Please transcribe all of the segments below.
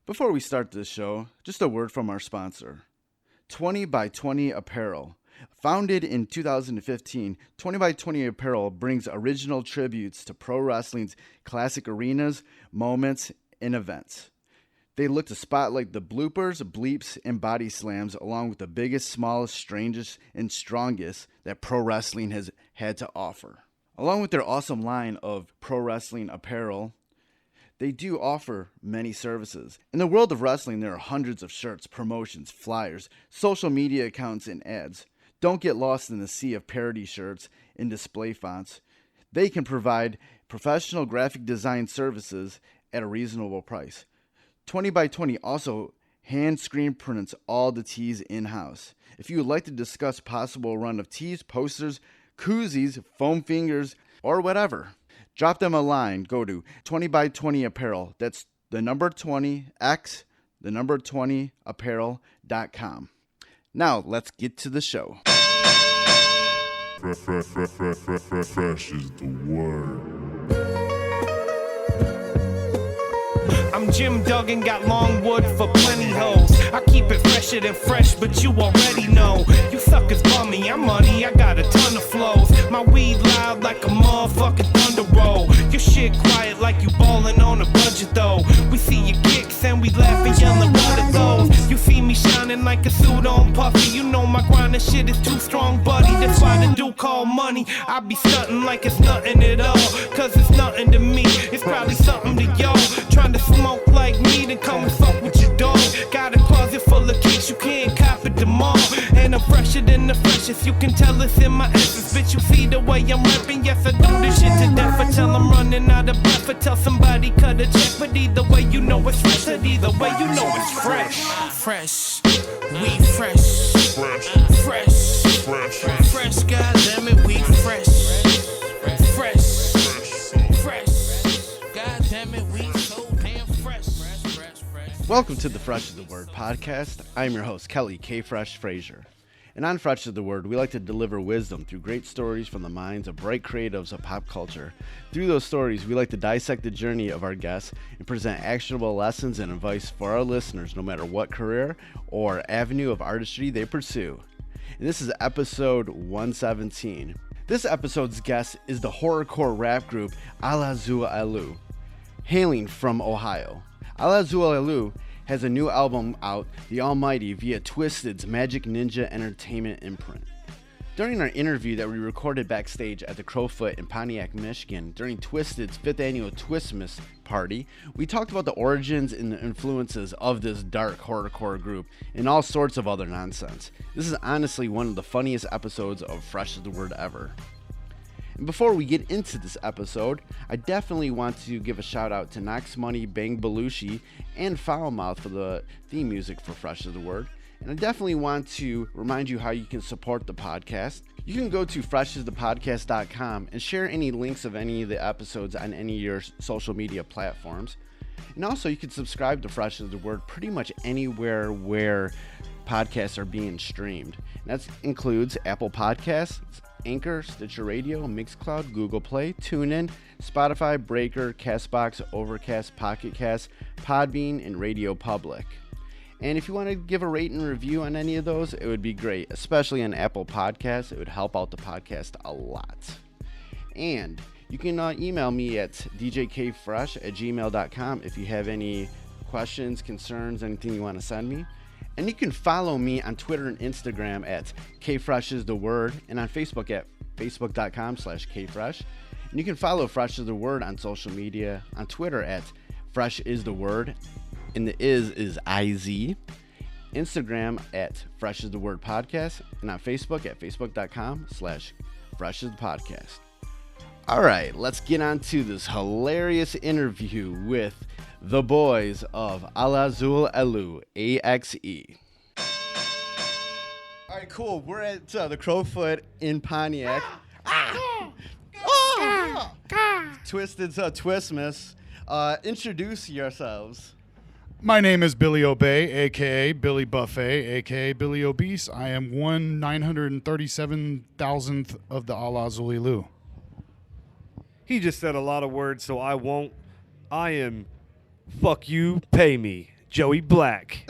Before we start this show, just a word from our sponsor, 20 by 20 Apparel. Founded in 2015, 20 by 20 Apparel brings original tributes to pro wrestling's classic arenas, moments, and events. They look to spotlight the bloopers, bleeps, and body slams along with the biggest, smallest, strangest, and strongest that pro wrestling has had to offer. Along with their awesome line of pro wrestling apparel, they do offer many services. In the world of wrestling, there are hundreds of shirts, promotions, flyers, social media accounts, and ads. Don't get lost in the sea of parody shirts and display fonts. They can provide professional graphic design services at a reasonable price. 20 by 20 also hand screen prints all the tees in-house. If you would like to discuss possible run of tees, posters, koozies, foam fingers, or whatever, drop them a line. Go to 20 by 20 Apparel. That's the number 20x, the number 20 apparel.com. Now, let's get to the show. Fresh is the word. I'm Jim Duggan, got long wood for plenty hoes. I keep it fresher than fresh, but you already know. You suckers bummy, I'm money, I got a ton of flows. My weed loud like a motherfucking thunder roll. Your shit quiet like you ballin' on a budget though. We see your kicks and we laugh and yellin' what are those. You see me shining like a suit on puffy. You know my grindin' shit is too strong, buddy. That's why the dude call money. I be stuntin' like it's nothing at all. Cause it's nothing to me, it's probably something to y'all. Trying to smoke like me, then come and fuck with your dog. Got a closet full of kicks, you can't cop it tomorrow. And I'm fresher than the freshest, you can tell it's in my essence. Bitch, you see the way I'm rapping, yes I do this shit to death. Until I'm running out of breath, or tell somebody cut a check. But either way you know it's fresh, and either way you know it's fresh. Fresh, we fresh. Fresh, fresh, goddammit, we fresh. Welcome to the Fresh is the Word podcast. I'm your host, Kelly K. Fresh Frazier. And on Fresh is the Word, we like to deliver wisdom through great stories from the minds of bright creatives of pop culture. Through those stories, we like to dissect the journey of our guests and present actionable lessons and advice for our listeners, no matter what career or avenue of artistry they pursue. And this is episode 117. This episode's guest is the horrorcore rap group Alla Xul Elu, hailing from Ohio. Alla Xul Elu has a new album out, The Almighty, via Twiztid's Magic Ninja Entertainment imprint. During our interview that we recorded backstage at the Crofoot in Pontiac, Michigan, during Twiztid's 5th Annual Twiztmas party, we talked about the origins and the influences of this dark horrorcore group and all sorts of other nonsense. This is honestly one of the funniest episodes of Fresh is the Word ever. And before we get into this episode, I definitely want to give a shout out to Knox Money, Bang Belushi, and Foulmouth for the theme music for Fresh is the Word. And I definitely want to remind you how you can support the podcast. You can go to freshasthepodcast.com and share any links of any of the episodes on any of your social media platforms. And also you can subscribe to Fresh is the Word pretty much anywhere where podcasts are being streamed. And that includes Apple Podcasts, Anchor, Stitcher Radio, Mixcloud, Google Play, TuneIn, Spotify, Breaker, Castbox, Overcast, Pocket Cast, Podbean, and Radio Public. And if you want to give a rate and review on any of those, it would be great, especially on Apple Podcasts. It would help out the podcast a lot. And you can email me at djkfresh@gmail.com if you have any questions, concerns, anything you want to send me. And you can follow me on Twitter and Instagram at kfreshisthe.word and on Facebook at facebook.com/kfresh. And you can follow Fresh is the Word on social media, on Twitter at freshisthe.word, and the is IZ. Instagram at Fresh is the Word Podcast, and on Facebook at facebook.com/freshisthe podcast. All right, let's get on to this hilarious interview with the boys of Alla Xul Elu, AXE. All right, cool. We're at the Crofoot in Pontiac. Twiztid's Twiztmas. Introduce yourselves. My name is Billy Obey, a.k.a. Billy Buffet, a.k.a. Billy Obese. I am 1/937,000th of the Alla Xul Elu. He just said a lot of words, so I won't. I am fuck you, pay me. Joey Black.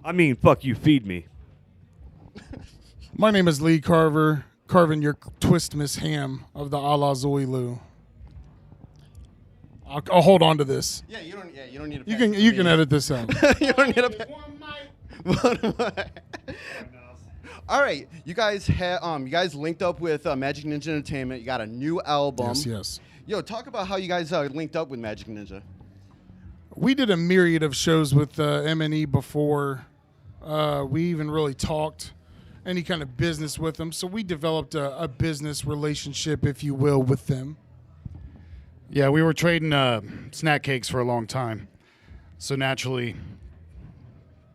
I mean, fuck you, feed me. My name is Lee Carver, carving your Twiztmas ham of the Alla Xul Elu. I'll hold on to this. Yeah, you don't need to. You can edit this out. You don't need to. All right, you guys linked up with Majik Ninja Entertainment. You got a new album. Yes. Yo, talk about how you guys linked up with Majik Ninja. We did a myriad of shows with MNE before we even really talked any kind of business with them. So we developed a business relationship, if you will, with them. Yeah, we were trading snack cakes for a long time. So naturally,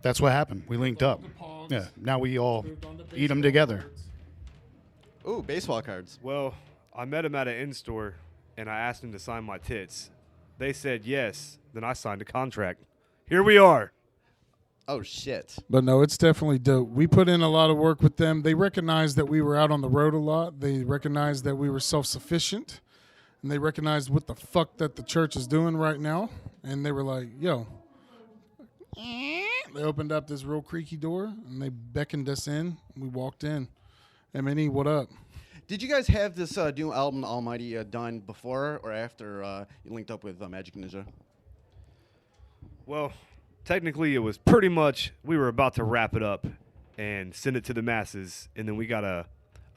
that's what happened. We linked up. Yeah, now we all eat them together. Ooh, baseball cards. Well, I met him at an in-store, and I asked him to sign my tits. They said yes. Then I signed a contract. Here we are. Oh, shit. But no, it's definitely dope. We put in a lot of work with them. They recognized that we were out on the road a lot. They recognized that we were self-sufficient. And they recognized what the fuck that the church is doing right now. And they were like, yo. They opened up this real creaky door, and they beckoned us in. And we walked in. MNE, what up? Did you guys have this new album, Almighty, done before or after you linked up with Majik Ninja? Well, technically it was pretty much we were about to wrap it up and send it to the masses, and then we got a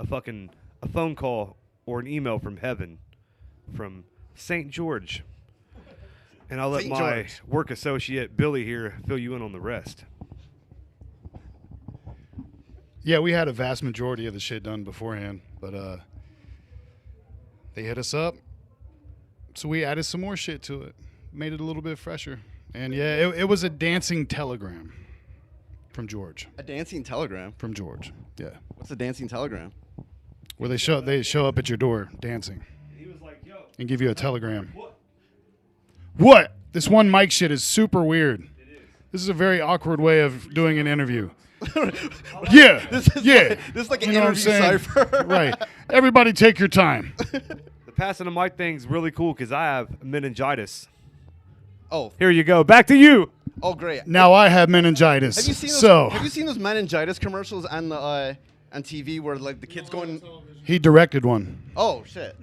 phone call or an email from heaven from St. George. And I'll let my work associate Billy here fill you in on the rest. Yeah, we had a vast majority of the shit done beforehand, but they hit us up, so we added some more shit to it, made it a little bit fresher. And yeah, it was a dancing telegram from George. A dancing telegram? From George, yeah. What's a dancing telegram? Where they show up at your door dancing. He was like, yo. And give you a telegram. What? This one mic shit is super weird. This is a very awkward way of doing an interview. Yeah, This is like an interview cipher. Right. Everybody take your time. The passing the mic thing's really cool because I have meningitis. Oh. Here you go. Back to you. Oh, great. Now I have meningitis. Have you seen those meningitis commercials on the on TV where like the kids going? He directed one. Oh shit.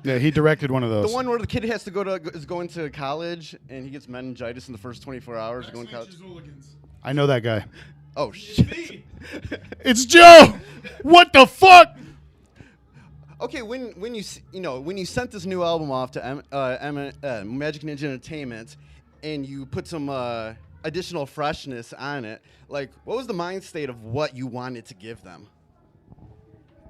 Yeah, he directed one of those. The one where the kid has to is going to college and he gets meningitis in the first 24 hours of going to college. I know that guy. Oh shit. It's Joe. What the fuck? Okay, when you sent this new album off to Majik Ninja Entertainment, and you put some additional freshness on it, like what was the mind state of what you wanted to give them?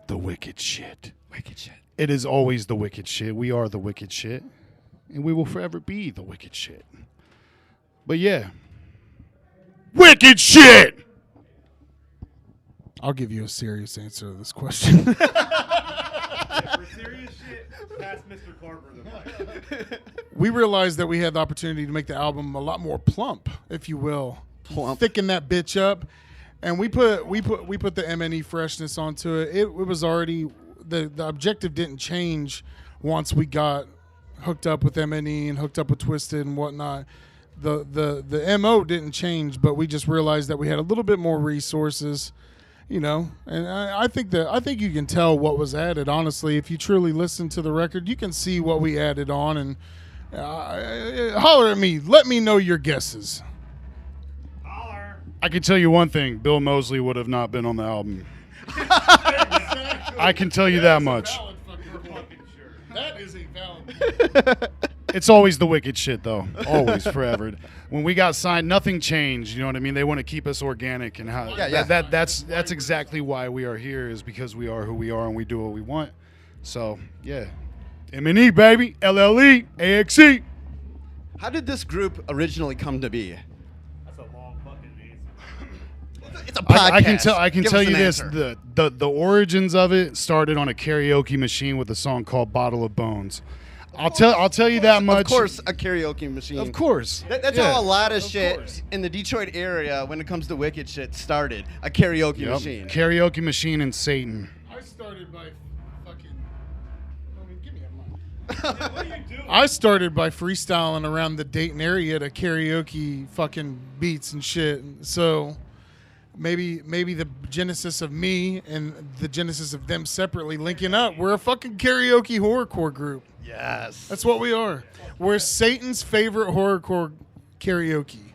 The wicked shit. Wicked shit. It is always the wicked shit. We are the wicked shit, and we will forever be the wicked shit. But yeah, wicked shit. I'll give you a serious answer to this question. For serious shit, pass Mr. Carver the mic. We realized that we had the opportunity to make the album a lot more plump, if you will. Plump. Thicken that bitch up. And we put the MNE freshness onto it. It was already the objective didn't change once we got hooked up with MNE and hooked up with Twiztid and whatnot. The MO didn't change, but we just realized that we had a little bit more resources. You know, and I think you can tell what was added. Honestly, if you truly listen to the record, you can see what we added on. And holler at me. Let me know your guesses. Holler. I can tell you one thing. Bill Moseley would have not been on the album. I can tell you that much. That is a valid. It's always the wicked shit, though. Always, forever. When we got signed, nothing changed. You know what I mean? They want to keep us organic, and how that's exactly why we are here, is because we are who we are and we do what we want. So yeah, MNE baby, LLE, AXE. How did this group originally come to be? That's a long fucking answer. It's a podcast. I can Give tell us you an this: answer. the origins of it started on a karaoke machine with a song called "Bottle of Bones." I'll tell you that much. Of course, a karaoke machine. Of course. That's Yeah. how a lot of shit course. in the Detroit area, when it comes to wicked shit, started. A karaoke Yep. machine. Karaoke machine and Satan. I started by fucking. I mean, give me a mic. I started by freestyling around the Dayton area to karaoke fucking beats and shit. So maybe the genesis of me and the genesis of them separately linking up, we're a fucking karaoke horrorcore group. Yes. That's what we are. We're Satan's favorite horrorcore karaoke.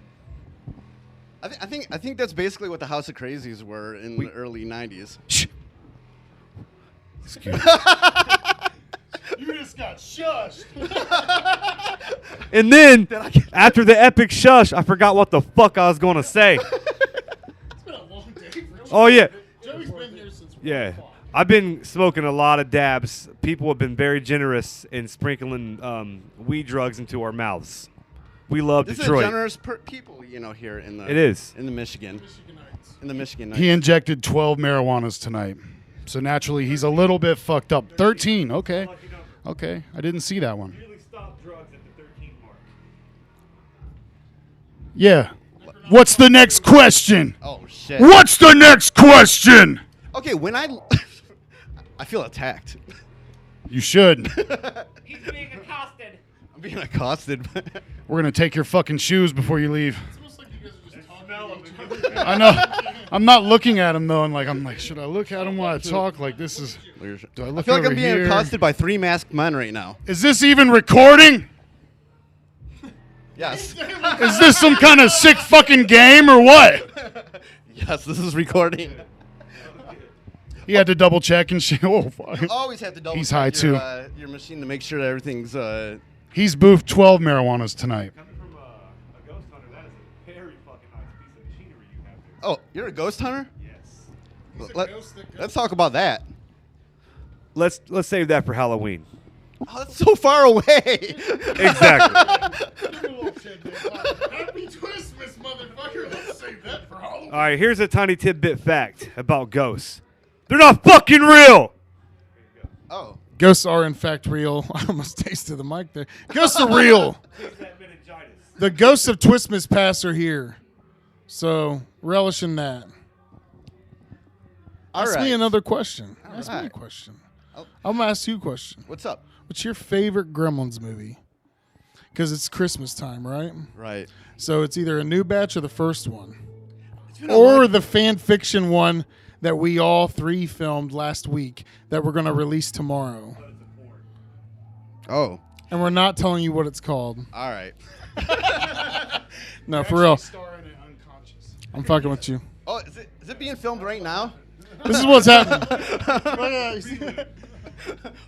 I think that's basically what the House of Crazies were in the early 90s. Shh. Excuse me. You just got shushed. And then, after the epic shush, I forgot what the fuck I was going to say. It's been a long day for Joey. Oh, yeah. Joey's been here since 1 Yeah. o'clock. I've been smoking a lot of dabs. People have been very generous in sprinkling weed drugs into our mouths. We love This Detroit. is a generous people, here in the It is. in the Michigan. In the Michigan. He injected 12 marijuanas tonight. So naturally, he's a little bit fucked up. 13. Okay. Okay. I didn't see that one. Really stop drugs at the 13 mark. Yeah. What's the next question? Oh shit. What's the next question? Okay, when I I feel attacked. You should. He's being accosted. I'm being accosted. We're going to take your fucking shoes before you leave. It's almost like you guys are just talking to each other. I know. I'm not looking at him, though. And I'm like, should I look at him while I talk? Like, this is... Do I look I feel like over I'm being here? accosted by 3 masked men right now. Is this even recording? Yes. Is this some kind of sick fucking game or what? Yes, this is recording. He had to double check and shit. Oh, fuck. You always have to double He's check high, your, too. your machine to make sure that everything's He's boofed 12 marijuanas tonight. Coming from a ghost hunter, that is a very fucking nice piece of machinery you have there. Oh, you're a ghost hunter? Yes. Let's talk about that. Let's save that for Halloween. Oh, that's so far away. Exactly. Happy Twiztmas, motherfucker. Let's save that for Halloween. All right, here's a tiny tidbit fact about ghosts. They're not fucking real. Oh. Ghosts are, in fact, real. I almost tasted the mic there. Ghosts are real. The ghosts of Twiztmas past are here. So, relish in that. Ask me another question. Ask me a question. I'm going to ask you a question. What's up? What's your favorite Gremlins movie? Because it's Christmas time, right? Right. So it's either a new batch or the first one. Or the fan fiction one that we all 3 filmed last week that we're going to release tomorrow. Oh. And we're not telling you what it's called. All right. No, for real. I'm fucking with you. Oh, is it being filmed right now? This is what's happening.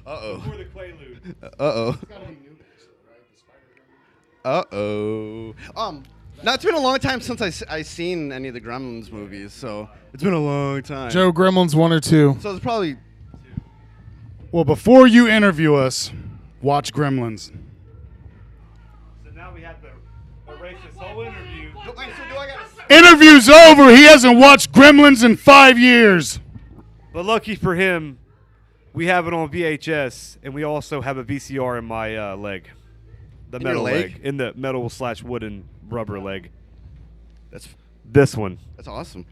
Uh-oh. Before the Quaalude. Uh-oh. Uh-oh. Now, it's been a long time since I seen any of the Gremlins movies, so it's been a long time. Joe, Gremlins 1 or 2? So it's probably... Well, before you interview us, watch Gremlins. So now we have to erase this whole interview. Interview's over. He hasn't watched Gremlins in 5 years. But lucky for him, we have it on VHS, and we also have a VCR in my leg. The In your metal leg? In the metal/wooden rubber leg. That's this one. That's awesome.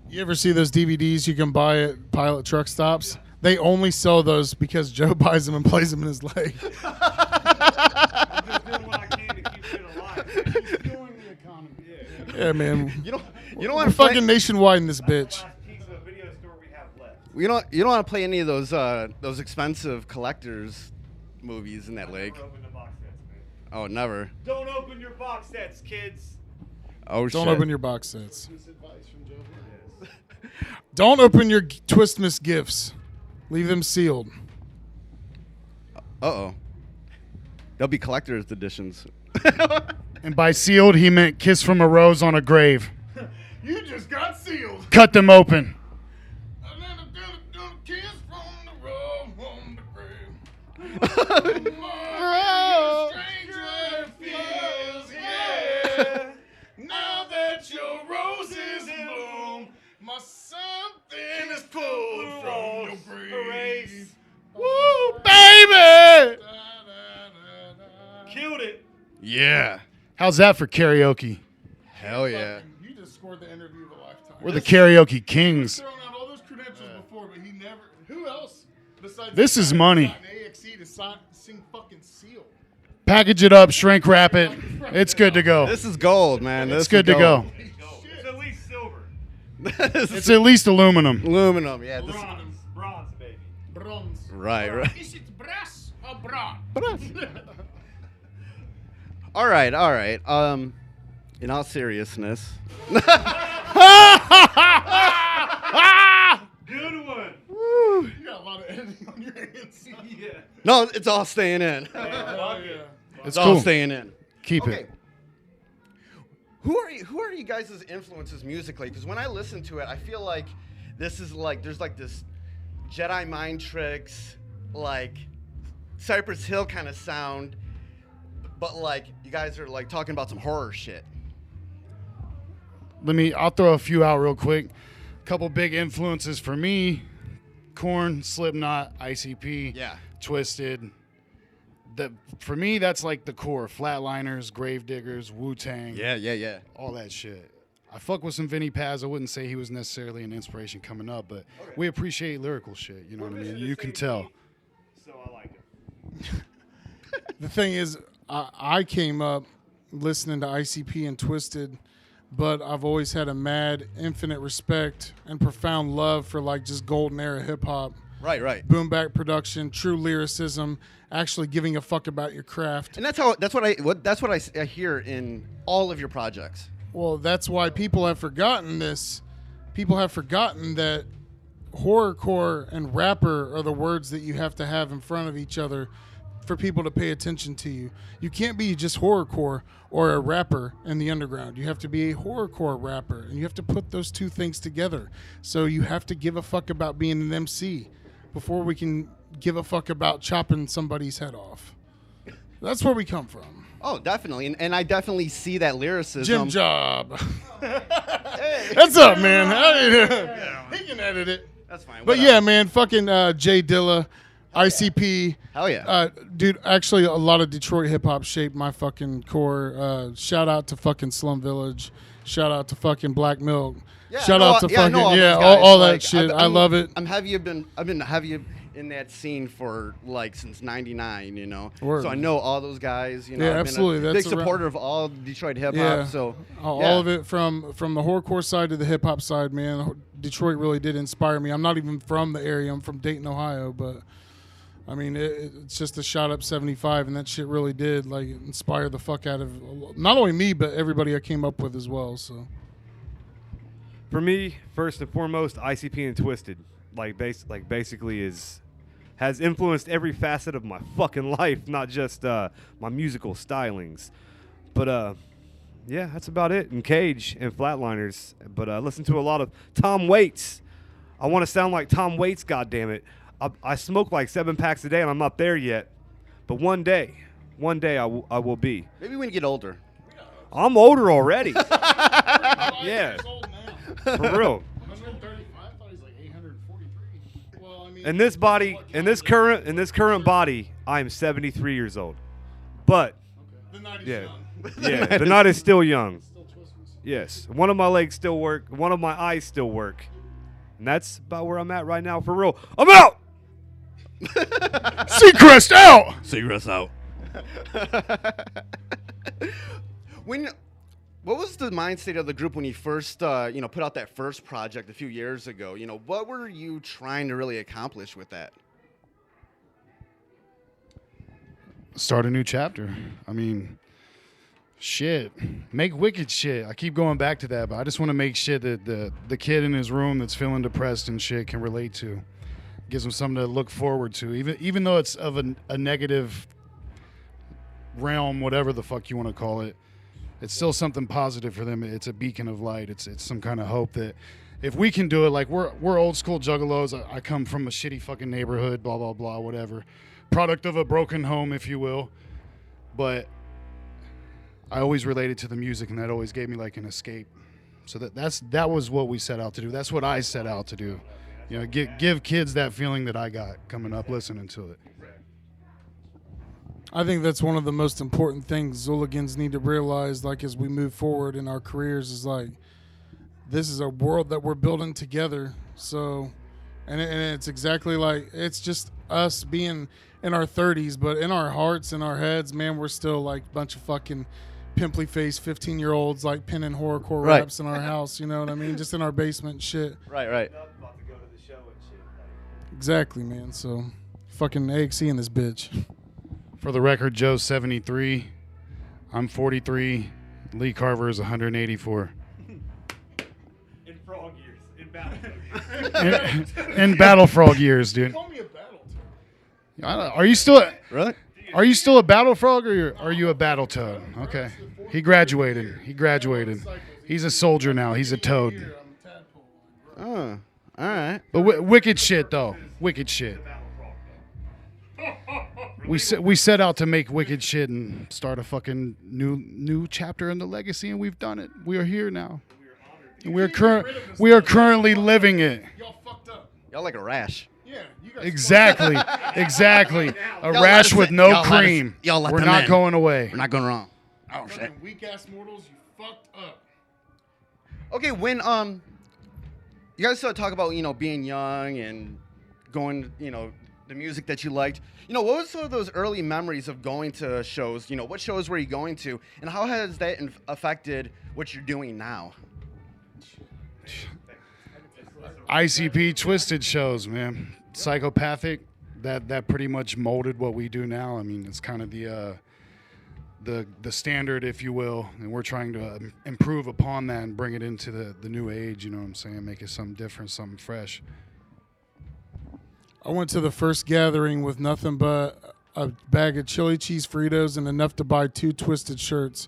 You ever see those DVDs you can buy at Pilot Truck Stops? They only sell those because Joe buys them and plays them in his leg. I'm just doing what I can to keep shit alive. Yeah, man. You don't We're want to play... fucking nationwide in this bitch. Last piece of a video store we have left. You don't want to play any of those expensive collectors movies in that leg. Open the box sets, man. Oh, never. Don't open your box sets, kids. Oh, shit. Don't open your box sets. Don't open your Twistmas gifts. Leave them sealed. Uh-oh. They'll be collector's editions. And by sealed, he meant kiss from a rose on a grave. You just got sealed. Cut them open. Now that your roses bloom, my something is pulled from your grave. Woo, baby! Killed it. Yeah. How's that for karaoke? Hell yeah. You just scored the interview of a lifetime. We're the karaoke kings. Thrown out all those credentials before, but he never. Who else besides? This is money. An AXE to sing fucking Seal. Package it up, shrink wrap it. It's good to go. This is gold, man. It's good to go. It's at least silver. It's at least aluminum. Aluminum, yeah. Bronze, baby. Bronze. Right. Is it brass or bronze? All right. In all seriousness, Good one. You got a lot of editing on your hands. Yeah. no, it's all staying in. Oh, yeah. It's It's all cool. staying in. Keep Okay. it. Who are you guys' influences musically? Because when I listen to it, I feel like this is like there's like this Jedi mind tricks, like Cypress Hill kind of sound, but like you guys are like talking about some horror shit. I'll throw a few out real quick. Couple big influences for me: Korn, Slipknot, ICP, Twiztid. For me, that's like the core. Flatliners, Gravediggers, Wu-Tang. Yeah. All that shit. I fuck with some Vinnie Paz. I wouldn't say he was necessarily an inspiration coming up, but we appreciate lyrical shit. You know what I mean? You can tell. So I like it. The thing is, I came up listening to ICP and Twiztid, but I've always had a mad, infinite respect and profound love for like just golden era hip hop. Right. Boom bap production, true lyricism, actually giving a fuck about your craft. And that's what I hear in all of your projects. Well, that's why people have forgotten this. People have forgotten that horrorcore and rapper are the words that you have to have in front of each other for people to pay attention to you. You can't be just horrorcore or a rapper in the underground. You have to be a horrorcore rapper, and you have to put those two things together. So you have to give a fuck about being an MC before we can give a fuck about chopping somebody's head off. That's where we come from. Oh, definitely, and I definitely see that lyricism. Jim Job. Hey. What's up, man? How you doing? He can edit it. That's fine. But yeah, man, fucking Jay Dilla, ICP. Hell yeah. Dude, actually, a lot of Detroit hip hop shaped my fucking core. Shout out to fucking Slum Village. Shout out to fucking Black Milk. Yeah, Shout out to fucking all that shit. I love it. I've been heavy in that scene for like since '99, you know. Word. So I know all those guys. You know, Yeah, I've absolutely. been a That's big supporter of all Detroit hip hop. Yeah. So all of it from the horrorcore side to the hip hop side, man. Detroit really did inspire me. I'm not even from the area. I'm from Dayton, Ohio, but I mean, it's just a shot up 75, and that shit really did like inspire the fuck out of not only me but everybody I came up with as well. So For me, first and foremost, ICP and Twiztid, basically has influenced every facet of my fucking life, not just my musical stylings. But yeah, that's about it. And Cage and Flatliners. But I listen to a lot of Tom Waits. I want to sound like Tom Waits, goddammit. I smoke like 7 packs a day, and I'm not there yet. But one day I will be. maybe when you get older. I'm older already. Yeah, for real. 135. I thought he's like 843. Well, I mean, In this body, in this current body, I am 73 years old. But the night is yeah, young. yeah, the night is still young. Still Twiztmas. Yes, one of my legs still work, one of my eyes still work, and that's about where I'm at right now. For real, I'm out. Seacrest out! Cigarettes out. What was the mind state of the group when you first, put out that first project a few years ago? You know, what were you trying to really accomplish with that? Start a new chapter. I mean, shit. Make wicked shit. I keep going back to that, but I just want to make shit that the kid in his room that's feeling depressed and shit can relate to. Gives him something to look forward to, even though it's of a negative realm, whatever the fuck you want to call it. It's still something positive for them. It's a beacon of light. It's some kind of hope that if we can do it, like we're old school juggalos. I come from a shitty fucking neighborhood, blah blah blah, whatever. Product of a broken home, if you will. But I always related to the music, and that always gave me like an escape. So that was what we set out to do. That's what I set out to do. You know, give kids that feeling that I got coming up listening to it. I think that's one of the most important things Zooligans need to realize, like, as we move forward in our careers, is like, this is a world that we're building together. So, and it's exactly like, it's just us being, in our 30s, but in our hearts and our heads, man, we're still like a bunch of fucking pimply faced 15-year-olds like pinning horrorcore Right. raps in our house. You know what I mean? Just in our basement and shit. Right, right. About to go to the show and shit. Exactly, man. So fucking AXE in this bitch. For the record, Joe's 73. I'm 43. Lee Carver is 184. In frog years, in battle. In Battle Frog years, dude. Call me a battle. Are you still Really? Are you still a Battle Frog or are you a Battle Toad? Okay. He graduated. He's a soldier now. He's a toad. Oh, all right. But wicked shit, though. Wicked shit. We set out to make wicked shit and start a fucking new chapter in the legacy, and we've done it. We are here now. And we are currently living it. Y'all fucked up. Y'all like a rash. Yeah, you guys Exactly. A rash with no cream. We're not going away. We're not going wrong. Oh shit. fucking weak ass mortals. You fucked up. Okay, when you guys talk about being young and going the music that you liked. What was some of those early memories of going to shows? What shows were you going to, and how has that affected what you're doing now? ICP Twiztid shows, man. Psychopathic. That pretty much molded what we do now. I mean, it's kind of the standard, if you will, and we're trying to improve upon that and bring it into the new age. You know what I'm saying? Make it something different, something fresh. I went to the first gathering with nothing but a bag of chili cheese Fritos and enough to buy 2 Twiztid shirts.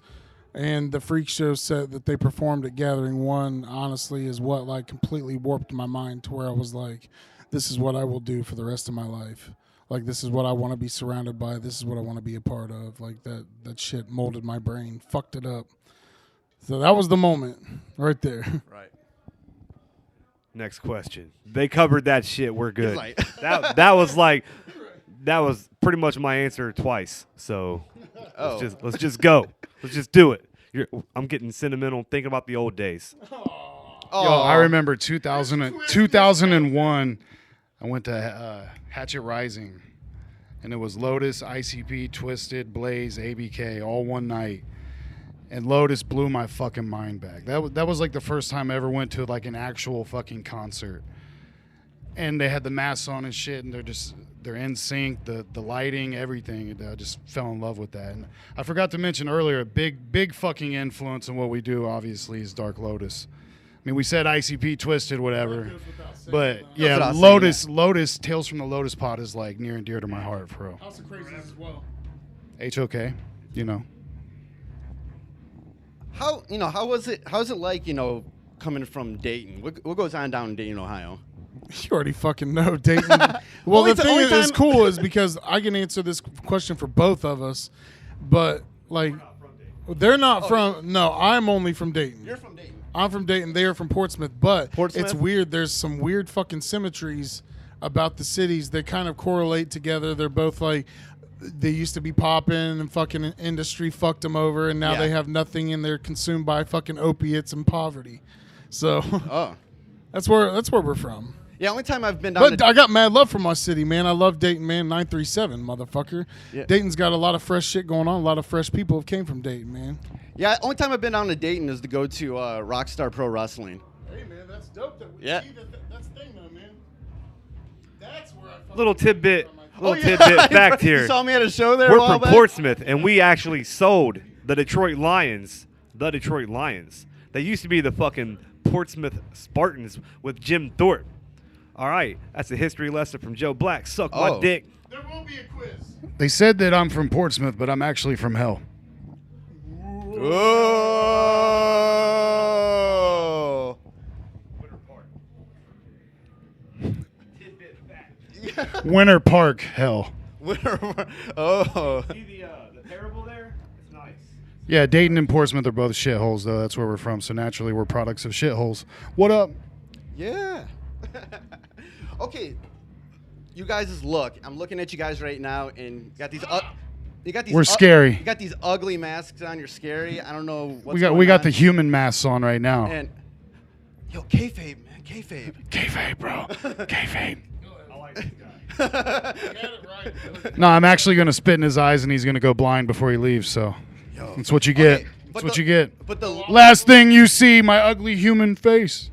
And the freak show set that they performed at Gathering 1, honestly, is what like completely warped my mind to where I was like, this is what I will do for the rest of my life. Like, this is what I want to be surrounded by. This is what I want to be a part of. Like, that shit molded my brain, fucked it up. So that was the moment right there. Right. Next question. They covered that shit. We're good. Like- that was pretty much my answer twice. So let's just go. Let's just do it. I'm getting sentimental thinking about the old days. Oh, Yo, I remember 2001. I went to Hatchet Rising, and it was Lotus, ICP, Twiztid, Blaze, ABK, all one night. And Lotus blew my fucking mind back. That was like the first time I ever went to like an actual fucking concert. And they had the masks on and shit, and they're in sync, the lighting, everything. And I just fell in love with that. And I forgot to mention earlier, a big fucking influence in what we do, obviously, is Dark Lotus. I mean, we said ICP, Twiztid, whatever. But yeah, Lotus, Tales from the Lotus Pod is like near and dear to my heart, for real. House of Crazies as well. HOK, how was it? How's it like coming from Dayton? What goes on down in Dayton, Ohio? You already fucking know, Dayton. Well, Only the ti- thing only is time- cool is because I can answer this question for both of us, but like, they're not from. No, I'm only from Dayton. You're from Dayton. I'm from Dayton. They are from Portsmouth, but Portsmouth? it's weird. There's some weird fucking symmetries about the cities that kind of correlate together. They're both like, they used to be popping and fucking industry fucked them over, and now Yeah. they have nothing and they're consumed by fucking opiates and poverty. So Oh. that's where we're from. Yeah, only time I've been down But to I got mad love for my city, man. I love Dayton, man. 937, motherfucker. Yeah. Dayton's got a lot of fresh shit going on. A lot of fresh people have came from Dayton, man. Yeah, only time I've been down to Dayton is to go to Rockstar Pro Wrestling. Hey, man, that's dope. Yeah. That's the thing, though, man. That's where I Little tidbit Yeah. fact You here. saw me at a show there a We're while from back? Portsmouth, and we actually sold the Detroit Lions. They used to be the fucking Portsmouth Spartans with Jim Thorpe. All right, that's a history lesson from Joe Black. Suck my Oh. dick. There will be a quiz. They said that I'm from Portsmouth, but I'm actually from hell. Oh. Winter Park, hell. Oh. See the parable there? It's nice. Yeah, Dayton and Portsmouth are both shitholes, though. That's where we're from, so naturally we're products of shitholes. What up? Yeah. Okay. You guys' look. I'm looking at you guys right now, and you got these. We're scary. You got these ugly masks on. You're scary. I don't know what's We got on. the human masks on right now. And yo, kayfabe, man, kayfabe. Kayfabe, bro. Kayfabe. I like this guy. No, I'm actually going to spit in his eyes and he's going to go blind before he leaves, so that's what you get. Okay, That's what you get. But the Last thing you see, my ugly human face.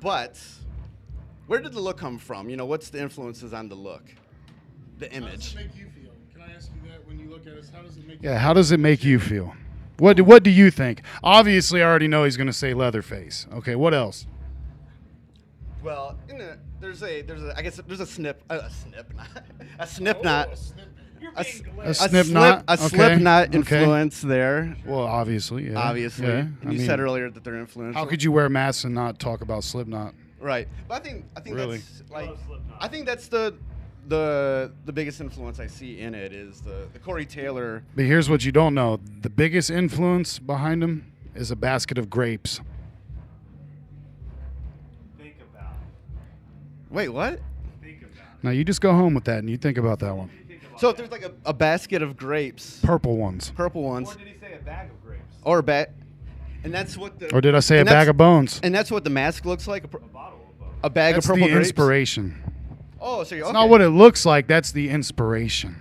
But where did the look come from? You know, what's the influences on the look, the How does image? it make you feel? Can I ask you that when you look at us? How does it make Yeah, how does it make you feel? What do you think? Obviously, I already know he's going to say Leatherface. Okay, what else? Well, there's a snip knot. A snip knot? A Okay, slip knot okay. influence there. Well, obviously, yeah. Obviously, Yeah, and you said earlier that they're influential. How could you wear masks and not talk about Slipknot? Right, but I think Really? that's like I think that's the biggest influence I see in it is the Corey Taylor. But here's what you don't know: the biggest influence behind him is a basket of grapes. Think about it. Wait, what? Think about it. Now you just go home with that and you think about that one. So if there's like a basket of grapes, Purple ones. purple ones, Or did he say a bag of grapes? or and that's what the Or did I say a and bag that's- of bones? And that's what the mask looks like. A bottle of both. A bag That's of purple the grapes. inspiration. Oh, so you're It's okay. not what it looks like. That's the inspiration.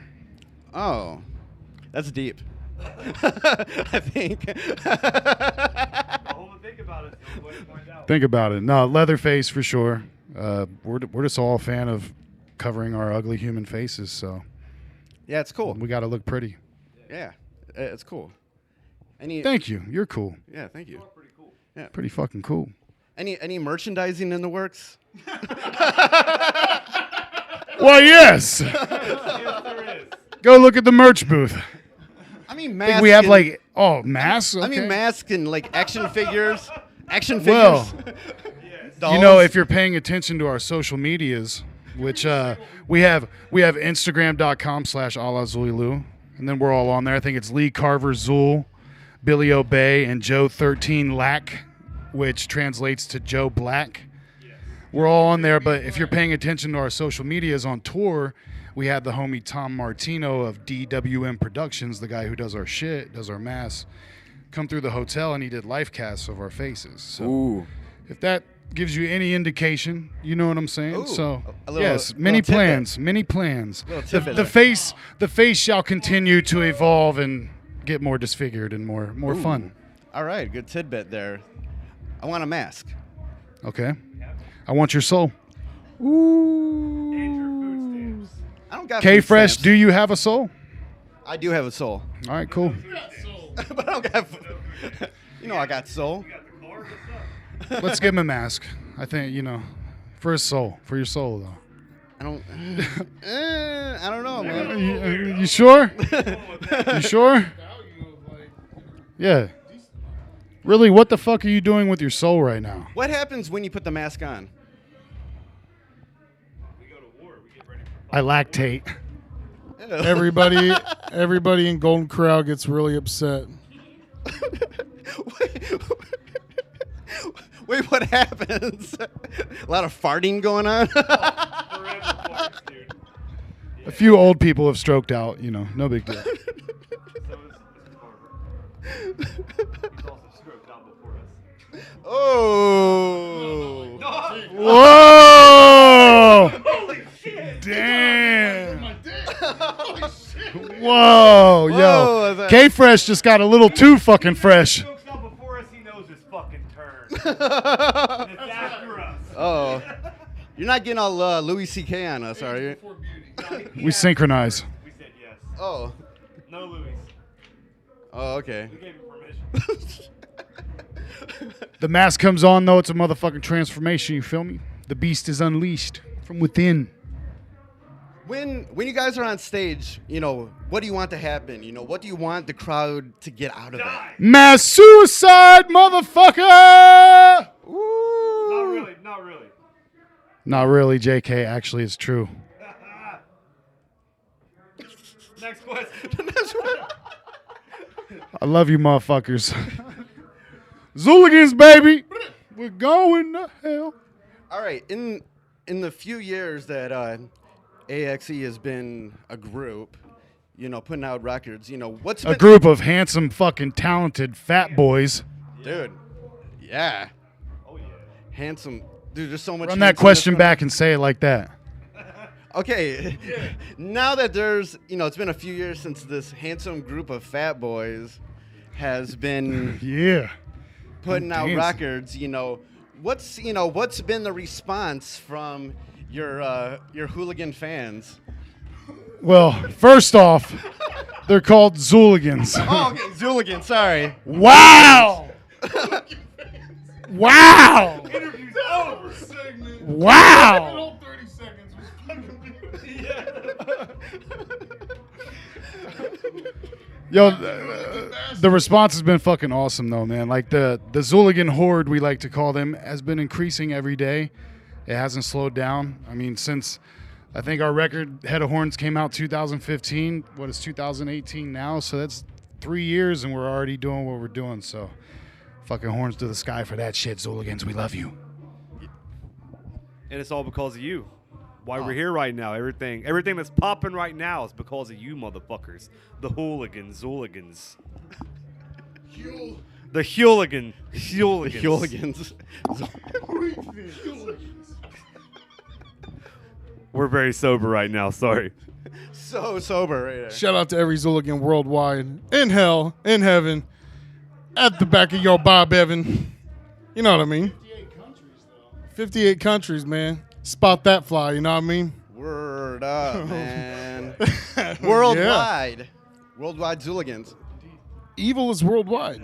Oh, that's deep. I think. Hold and think about it. Don't let it point out. Think about it. No, Leatherface for sure. We're just all a fan of covering our ugly human faces, so Yeah, it's cool. we got to look pretty. Yeah, it's cool. Any? Thank you. You're cool. Yeah, thank you. Pretty cool. Pretty fucking cool. Any merchandising in the works? Well, yes. Yes, there is. Go look at the merch booth. I mean, I masks. think we have and- masks. I mean, Okay. masks and like action figures. Action Well, figures. You know, if you're paying attention to our social medias, which we have Instagram.com/Alla Xul Elu, and then we're all on there. I think it's Lee Carver Zul, Billy Obey, and Joe 13 Lack, which translates to Joe Black. We're all on there, but if you're paying attention to our social medias on tour, we had the homie Tom Martino of DWM Productions, the guy who does our shit, does our masks, come through the hotel and he did life casts of our faces. So if that gives you any indication, you know what I'm saying? Ooh, So a little- yes, little many tidbit. plans, many plans. Little The, tidbit the there. face shall continue to evolve and get more disfigured and more fun. All right, good tidbit there. I want a mask. Okay, I want your soul. And your food stamps. I don't got K food Fresh, stamps. do you have a soul? I do have a soul, All right, cool. but I don't got. You know, I got soul. You got the car? What's up? Let's give him a mask. I think for his soul, for your soul though. I don't. I don't know, man. You sure? You sure? Yeah. Really, what the fuck are you doing with your soul right now? What happens when you put the mask on? We go to war. We get ready for I lactate. Everybody in Golden Corral gets really upset. Wait, what happens? A lot of farting going on. forever parts, dude. A few old people have stroked out, no big deal. So is Mr. Carver. He's also stroked out before us. Oh. Whoa! Holy shit! Damn! Whoa, Whoa, yo. that- K-Fresh just got a little too fucking fresh. Strokes out before us, he knows his fucking turn. And it's after us. Oh. You're not getting all Louis C.K. on us, are you? We synchronize. We said yes. Oh. No Louis. Oh, okay. We gave him permission. The mask comes on, though. It's a motherfucking transformation, you feel me? The beast is unleashed from within. When you guys are on stage, what do you want to happen? What do you want the crowd to get out of it? Mass suicide, motherfucker! Ooh. Not really. Not really. Not really, JK. Actually, it's true. Next question. I love you, motherfuckers. Zooligans, baby. We're going to hell. All right. In the few years that AXE has been a group, putting out records, what's A been, group of handsome, fucking talented fat boys. dude? Yeah. Oh yeah. Handsome. Dude, there's so much. Run that question back and say it like that. Okay, now that there's, it's been a few years since this handsome group of fat boys has been putting out records, what's been the response from your hooligan fans? Well, first off, they're called Zooligans. Oh, okay, Zooligans, sorry. Wow! Wow! Interview's over. Segment. Wow! That whole 30 seconds was Yo, the response has been fucking awesome though, man. Like the Zooligan horde, we like to call them, has been increasing every day. It hasn't slowed down. I mean, since I think our record Head of Horns came out 2015. What is 2018 now? So that's 3 years, and we're already doing what we're doing. So, fucking horns to the sky for that shit, Zooligans. We love you. And it's all because of you. Why we're here right now. Everything that's popping right now is because of you, motherfuckers. The hooligans, Zooligans. The hooligans. We're very sober right now. Sorry. So sober right there. Shout out to every Zooligan worldwide, in hell, in heaven, at the back of your Bob Evan. You know what I mean? 58 countries, though. 58 countries, man. Spot that fly, you know what I mean? Word up, man. Worldwide. Yeah. Worldwide Zooligans. Evil is worldwide.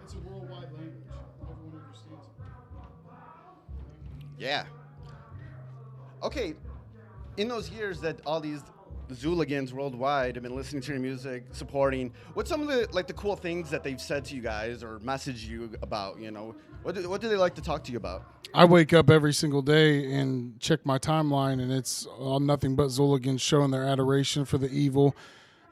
It's a worldwide language. Everyone understands it. Yeah. Okay, in those years that all these Zooligans worldwide have been listening to your music, supporting, what's some of the cool things that they've said to you guys or messaged you about, What do they like to talk to you about? I wake up every single day and check my timeline, and it's all nothing but Zooligans showing their adoration for the evil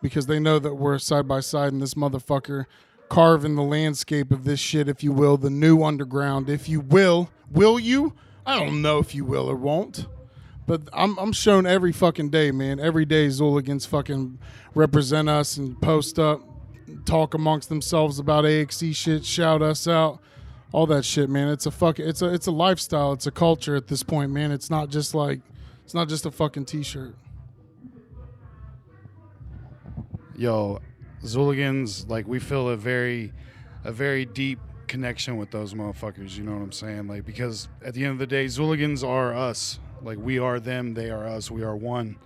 because they know that we're side by side in this motherfucker, carving the landscape of this shit, if you will, the new underground, if you will. Will you? I don't know if you will or won't. But I'm shown every fucking day, man. Every day Zooligans fucking represent us and post up, talk amongst themselves about AXE shit, shout us out, all that shit, man. It's a lifestyle, it's a culture at this point, man. It's not just a fucking t-shirt. Yo, Zooligans, like we feel a very deep connection with those motherfuckers, you know what I'm saying? Like, because at the end of the day, Zooligans are us. Like, we are them, they are us, we are one.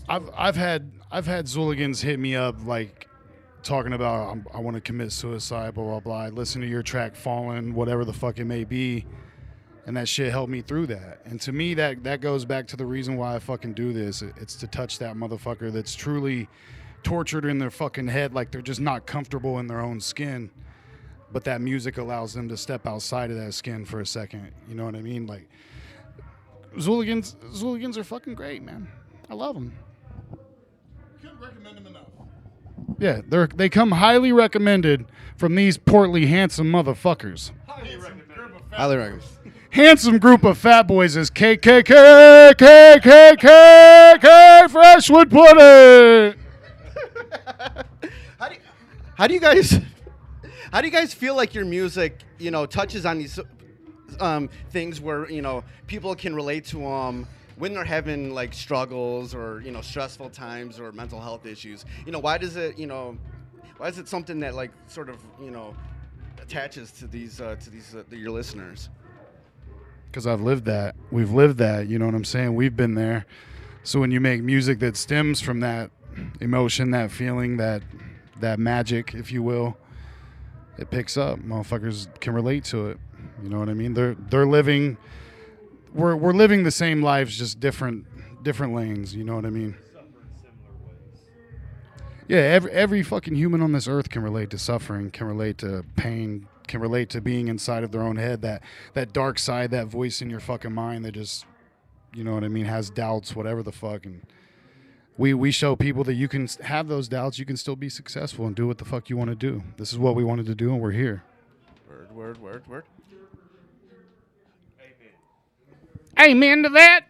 I've had Zooligans hit me up like talking about I want to commit suicide, blah blah blah. I listen to your track Fallen, whatever the fuck it may be, and that shit helped me through that. And to me, that goes back to the reason why I fucking do this. It's to touch that motherfucker that's truly tortured in their fucking head, like they're just not comfortable in their own skin. But that music allows them to step outside of that skin for a second. You know what I mean? Like, Zooligans are fucking great, man. I love them. Couldn't recommend them enough. Yeah, they come highly recommended from these portly, handsome motherfuckers. Highly recommended. Handsome group of fat boys is KKK Freshwood Pudding. How do you guys feel like your music, touches on these things where people can relate to them when they're having like struggles or stressful times or mental health issues? Why is it something that like sort of attaches to these your listeners? Because I've lived that. We've lived that. You know what I'm saying? We've been there. So when you make music that stems from that emotion, that feeling, that magic, if you will, it picks up. Motherfuckers can relate to it. You know what I mean? They're living. We're living the same lives, just different lanes. You know what I mean? Yeah, every fucking human on this earth can relate to suffering, can relate to pain, can relate to being inside of their own head. That dark side, that voice in your fucking mind that just, you know what I mean, has doubts, whatever the fuck. And we show people that you can have those doubts, you can still be successful and do what the fuck you want to do. This is what we wanted to do, and we're here. Word. Amen to that.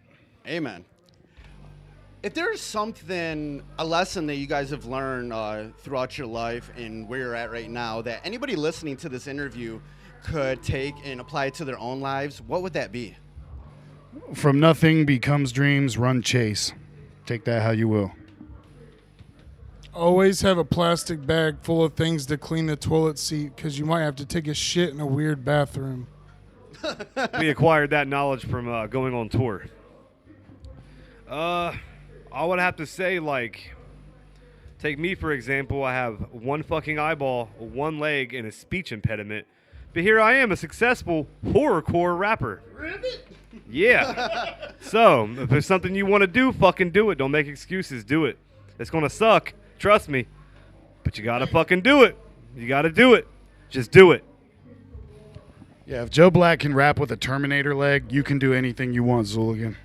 Amen. If there's a lesson that you guys have learned throughout your life and where you're at right now, that anybody listening to this interview could take and apply it to their own lives, what would that be? From nothing becomes dreams, run chase. Take that how you will. Always have a plastic bag full of things to clean the toilet seat because you might have to take a shit in a weird bathroom. We acquired that knowledge from going on tour. I would have to say, like, take me for example. I have one fucking eyeball, one leg, and a speech impediment. But here I am, a successful horrorcore rapper. Ribbit? Yeah. So, if there's something you want to do, fucking do it. Don't make excuses. Do it. It's going to suck. Trust me. But you got to fucking do it. You got to do it. Just do it. Yeah, if Joe Black can rap with a Terminator leg, you can do anything you want, Zooligan.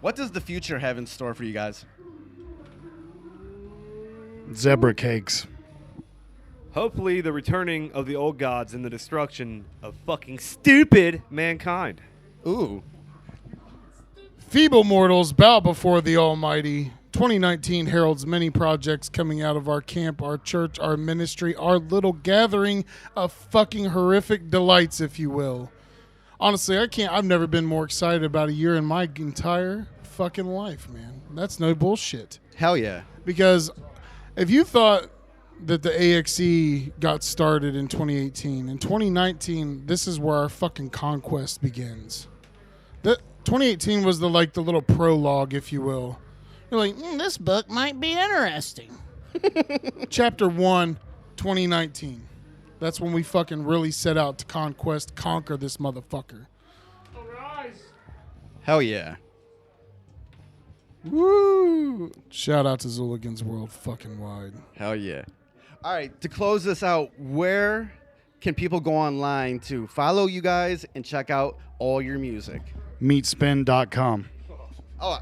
What does the future have in store for you guys? Zebra cakes. Hopefully the returning of the old gods and the destruction of fucking stupid mankind. Ooh. Feeble mortals bow before the Almighty. 2019 heralds many projects coming out of our camp, our church, our ministry, our little gathering of fucking horrific delights, if you will. Honestly, I've never been more excited about a year in my entire fucking life, man. That's no bullshit. Hell yeah. Because if you thought that the AXE got started in 2018, in 2019, this is where our fucking conquest begins. 2018 was the little prologue, if you will. You're like, this book might be interesting. Chapter 1, 2019. That's when we fucking really set out to conquer this motherfucker. Hell yeah. Woo! Shout out to Zooligan's World fucking wide. Hell yeah. All right, to close this out, where can people go online to follow you guys and check out all your music? Meatspin.com. Oh,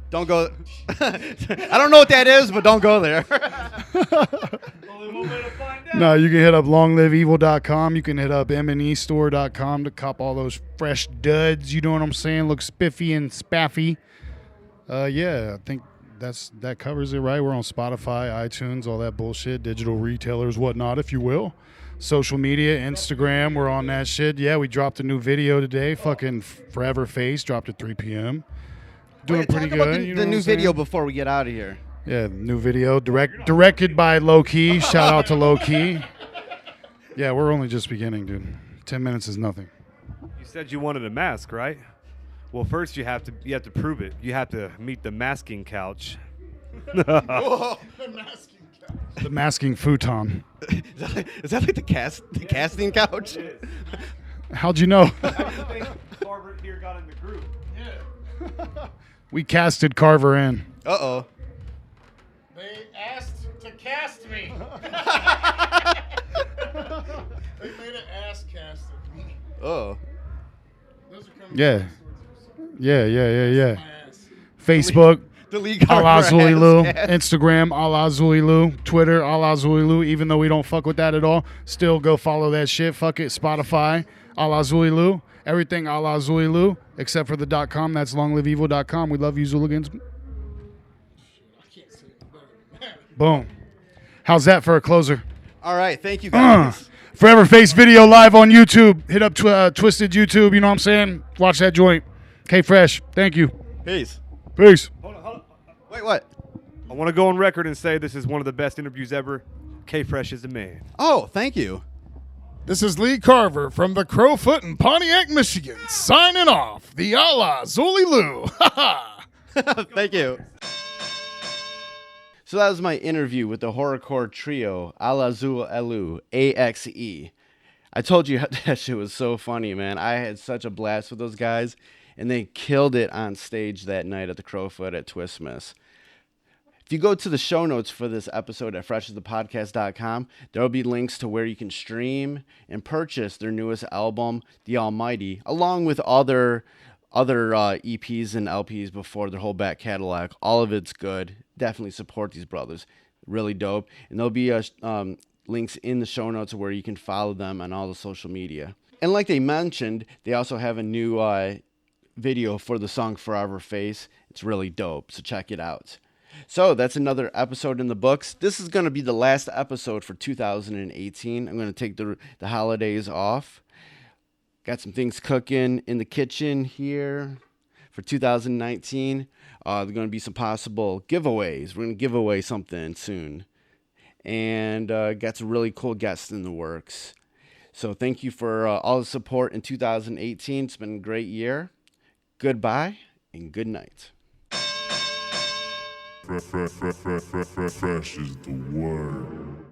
don't go. I don't know what that is, but don't go there. No, you can hit up longliveevil.com. You can hit up mne.store.com to cop all those fresh duds. You know what I'm saying? Look spiffy and spaffy. Yeah, I think that covers it, right? We're on Spotify, iTunes, all that bullshit, digital retailers, whatnot, if you will. Social media, Instagram, we're on that shit. Yeah, we dropped a new video today. Fucking Forever Face dropped at 3 p.m. Doing pretty good. About the new video before we get out of here. Yeah, new video directed by Low Key. Shout out to Low Key. Yeah, we're only just beginning, dude. 10 minutes is nothing. You said you wanted a mask, right? Well, first you have to prove it. You have to meet the masking couch. The masking couch. The masking futon. Is that like the casting couch? How'd you know? Carver here got in the group. Yeah. We casted Carver in. Uh-oh. They asked to cast me. They made an ass cast of me. Oh. Those are coming Yeah. back. Yeah. My ass. Facebook, The league Alla Xul Elu. ass. Instagram, Alla Xul Elu. Twitter, Alla Xul Elu. Even though we don't fuck with that at all, still go follow that shit. Fuck it. Spotify, Alla Xul Elu. Everything Alla Xul Elu, except for the .com. That's longliveevil.com. We love you, Zooligans. Boom. How's that for a closer? All right, thank you guys. Forever Face video live on YouTube. Hit up Twiztid YouTube. You know what I'm saying? Watch that joint. K-Fresh. Thank you. Peace. Peace. Hold on. Wait, what? I want to go on record and say this is one of the best interviews ever. K-Fresh is the man. Oh, thank you. This is Lee Carver from the Crofoot in Pontiac, Michigan, signing off. The Alla Xul Elu. Ha ha. Thank you. So that was my interview with the horrorcore trio, Alla Xul Elu, AXE. I told you that shit was so funny, man. I had such a blast with those guys, and they killed it on stage that night at the Crofoot at Twiztmas. If you go to the show notes for this episode at freshasthepodcast.com, there will be links to where you can stream and purchase their newest album, The Almighty, along with other EPs and LPs before their whole back catalog. All of it's good. Definitely support these brothers. Really dope. And there'll be links in the show notes where you can follow them on all the social media. And like they mentioned, they also have a new video for the song Forever Face. It's really dope, so check it out. So that's another episode in the books. This is going to be the last episode for 2018. I'm going to take the holidays off. Got some things cooking in the kitchen here for 2019. There are going to be some possible giveaways. We're going to give away something soon. And got some really cool guests in the works. So thank you for all the support in 2018. It's been a great year. Goodbye and good night. Fresh is the word.